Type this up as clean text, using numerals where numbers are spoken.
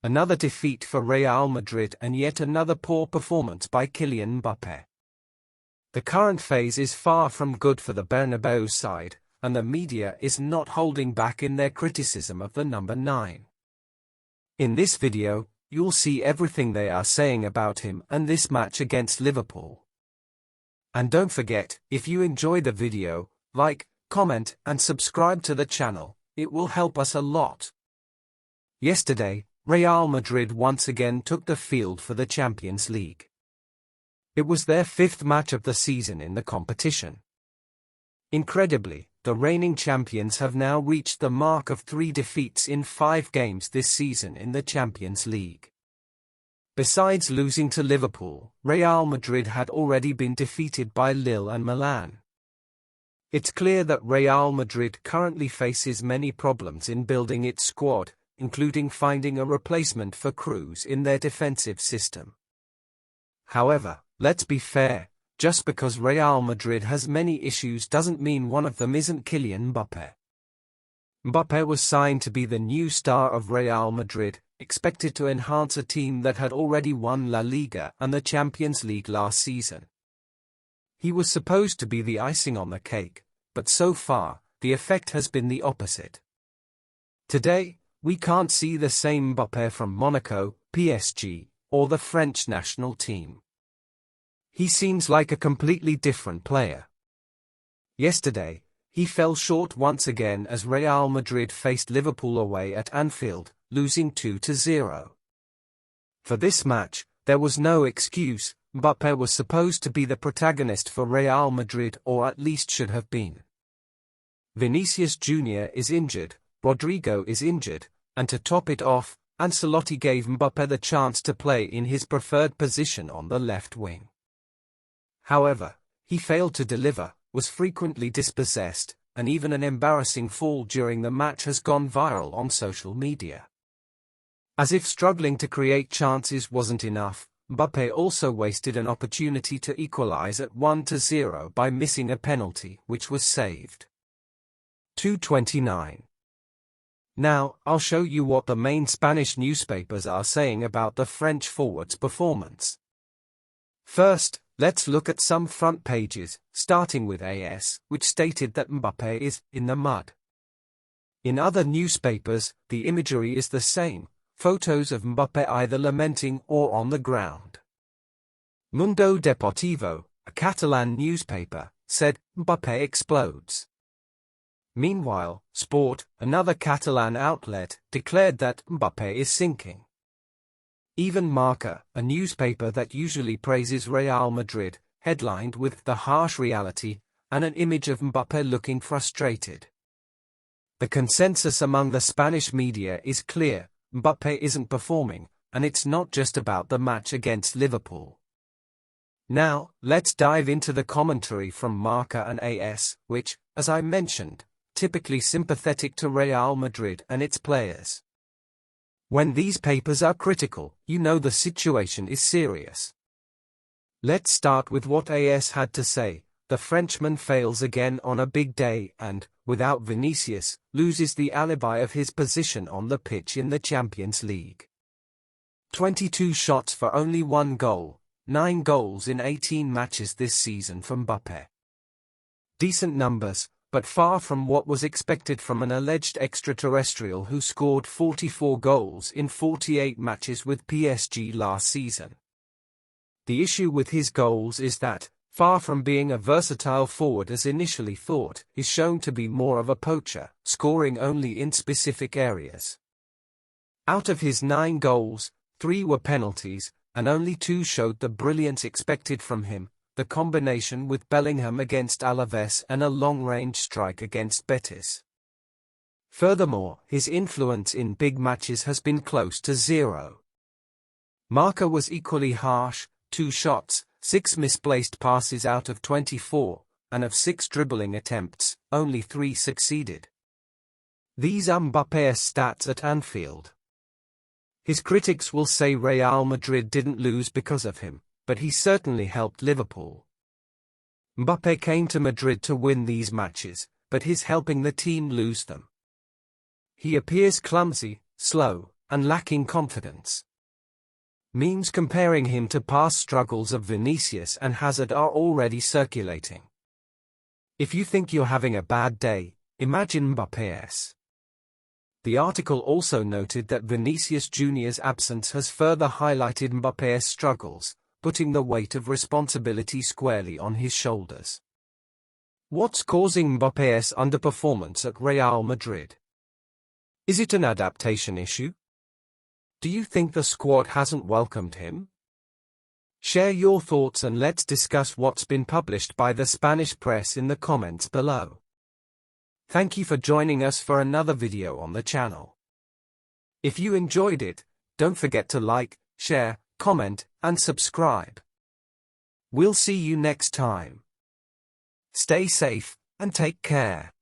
Another defeat for Real Madrid and yet another poor performance by Kylian Mbappé. The current phase is far from good for the Bernabéu side, and the media is not holding back in their criticism of the number 9. In this video, you'll see everything they are saying about him and this match against Liverpool. And don't forget, if you enjoy the video, like, comment, and subscribe to the channel. It will help us a lot. Yesterday, Real Madrid once again took the field for the Champions League. It was their 5th match of the season in the competition. Incredibly, the reigning champions have now reached the mark of 3 defeats in 5 games this season in the Champions League. Besides losing to Liverpool, Real Madrid had already been defeated by Lille and Milan. It's clear that Real Madrid currently faces many problems in building its squad, including finding a replacement for Cruz in their defensive system. However, let's be fair, just because Real Madrid has many issues doesn't mean one of them isn't Kylian Mbappé. Mbappé was signed to be the new star of Real Madrid, expected to enhance a team that had already won La Liga and the Champions League last season. He was supposed to be the icing on the cake, but so far, the effect has been the opposite. Today, we can't see the same Mbappé from Monaco, PSG, or the French national team. He seems like a completely different player. Yesterday, he fell short once again as Real Madrid faced Liverpool away at Anfield, losing 2-0. For this match, there was no excuse. Mbappé was supposed to be the protagonist for Real Madrid, or at least should have been. Vinicius Jr. is injured, Rodrigo is injured, and to top it off, Ancelotti gave Mbappé the chance to play in his preferred position on the left wing. However, he failed to deliver, was frequently dispossessed, and even an embarrassing fall during the match has gone viral on social media. As if struggling to create chances wasn't enough, Mbappé also wasted an opportunity to equalize at 1-0 by missing a penalty which was saved. 2:29. Now, I'll show you what the main Spanish newspapers are saying about the French forward's performance. First, let's look at some front pages, starting with AS, which stated that Mbappé is in the mud. In other newspapers, the imagery is the same, photos of Mbappé either lamenting or on the ground. Mundo Deportivo, a Catalan newspaper, said, Mbappé explodes. Meanwhile, Sport, another Catalan outlet, declared that Mbappé is sinking. Even Marca, a newspaper that usually praises Real Madrid, headlined with the harsh reality, and an image of Mbappé looking frustrated. The consensus among the Spanish media is clear, Mbappé isn't performing, and it's not just about the match against Liverpool. Now, let's dive into the commentary from Marca and AS, which, as I mentioned, typically sympathetic to Real Madrid and its players. When these papers are critical, you know the situation is serious. Let's start with what AS had to say. The Frenchman fails again on a big day and, without Vinicius, loses the alibi of his position on the pitch in the Champions League. 22 shots for only 1 goal, 9 goals in 18 matches this season from Mbappé. Decent numbers, but far from what was expected from an alleged extraterrestrial who scored 44 goals in 48 matches with PSG last season. The issue with his goals is that, far from being a versatile forward as initially thought, he's shown to be more of a poacher, scoring only in specific areas. Out of his 9 goals, 3 were penalties, and only 2 showed the brilliance expected from him, the combination with Bellingham against Alaves and a long-range strike against Betis. Furthermore, his influence in big matches has been close to 0. Marca was equally harsh, 2 shots, 6 misplaced passes out of 24, and of 6 dribbling attempts, only 3 succeeded. These are Mbappe's stats at Anfield. His critics will say Real Madrid didn't lose because of him, but he certainly helped Liverpool. Mbappé came to Madrid to win these matches, but he's helping the team lose them. He appears clumsy, slow, and lacking confidence. Memes comparing him to past struggles of Vinicius and Hazard are already circulating. If you think you're having a bad day, imagine Mbappé's. The article also noted that Vinicius Jr.'s absence has further highlighted Mbappé's struggles, putting the weight of responsibility squarely on his shoulders. What's causing Mbappé's underperformance at Real Madrid? Is it an adaptation issue? Do you think the squad hasn't welcomed him? Share your thoughts and let's discuss what's been published by the Spanish press in the comments below. Thank you for joining us for another video on the channel. If you enjoyed it, don't forget to like, share, comment, and subscribe. We'll see you next time. Stay safe, and take care.